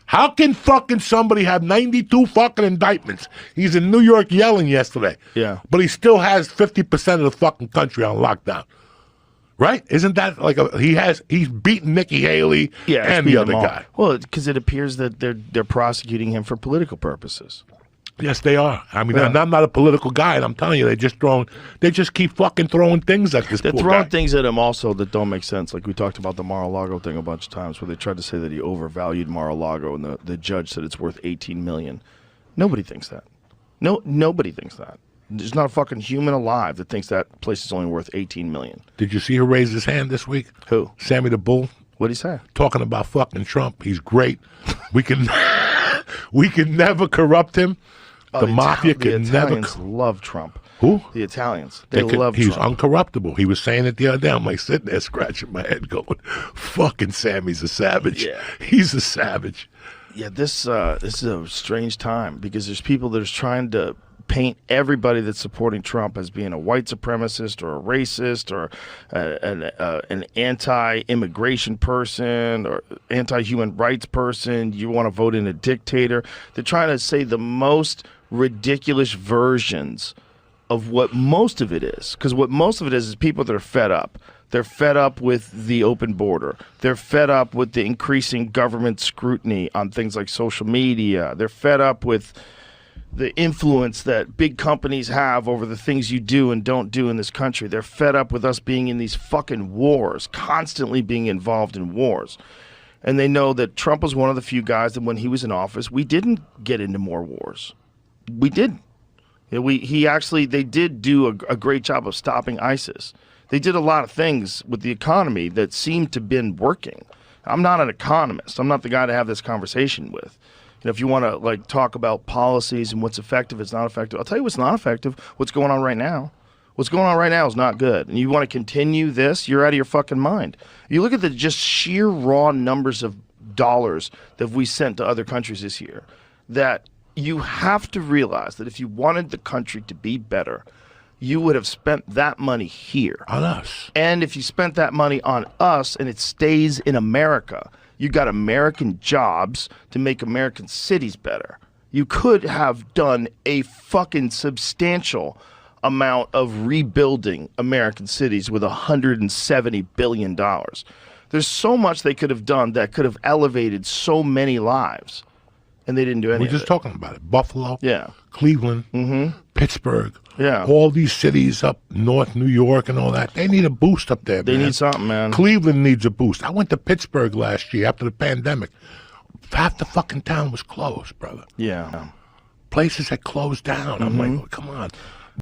How can fucking somebody have 92 fucking indictments? He's in New York yelling yesterday. Yeah. But he still has 50% of the fucking country on lockdown. Right? Isn't that like he's beaten Nikki Haley and the other guy? Well, because it appears that they're prosecuting him for political purposes. Yes, they are. I mean, I'm not a political guy, and I'm telling you, they just keep fucking throwing things at this. They're throwing things at him also that don't make sense. Like we talked about the Mar-a-Lago thing a bunch of times, where they tried to say that he overvalued Mar-a-Lago, and the judge said it's worth $18 million. Nobody thinks that. Nobody thinks that. There's not a fucking human alive that thinks that place is only worth $18 million. Did you see who raised his hand this week? Who? Sammy-the-Bull. What'd he say? Talking about fucking Trump. He's great. We can never corrupt him. The mafia can never. The Italians love Trump. Who? The Italians. They love He's Trump. uncorruptible. He was saying it the other day. I'm like sitting there scratching my head going, fucking Sammy's a savage. Yeah. He's a savage. Yeah, this is a strange time because there's people that are trying to paint everybody that's supporting Trump as being a white supremacist or a racist or an anti-immigration person or anti-human rights person. You want to vote in a dictator. They're trying to say the most ridiculous versions of what most of it is. Because what most of it is people that are fed up. They're fed up with the open border. They're fed up with the increasing government scrutiny on things like social media. They're fed up with the influence that big companies have over the things you do and don't do in this country. They're fed up with us being in these fucking wars, constantly being involved in wars. And they know that Trump was one of the few guys that when he was in office, we didn't get into more wars. We didn't. They did do a great job of stopping ISIS. They did a lot of things with the economy that seemed to have been working. I'm not an economist. I'm not the guy to have this conversation with. If you want to like talk about policies and what's effective, it's not effective. I'll tell you what's not effective. What's going on right now? What's going on right now is not good. And you want to continue this? You're out of your fucking mind. You look at the just sheer raw numbers of dollars that we sent to other countries this year. That you have to realize that if you wanted the country to be better, you would have spent that money here on us. And if you spent that money on us and it stays in America, you got American jobs to make American cities better. You could have done a fucking substantial amount of rebuilding American cities with $170 billion. There's so much they could have done that could have elevated so many lives. And they didn't do any of it. We're just talking about it. Buffalo, yeah, Cleveland, Pittsburgh, yeah, all these cities up north, New York and all that. They need a boost up there, They need something, man. Cleveland needs a boost. I went to Pittsburgh last year after the pandemic. Half the fucking town was closed, brother. Yeah. Places had closed down. I'm like, oh, come on.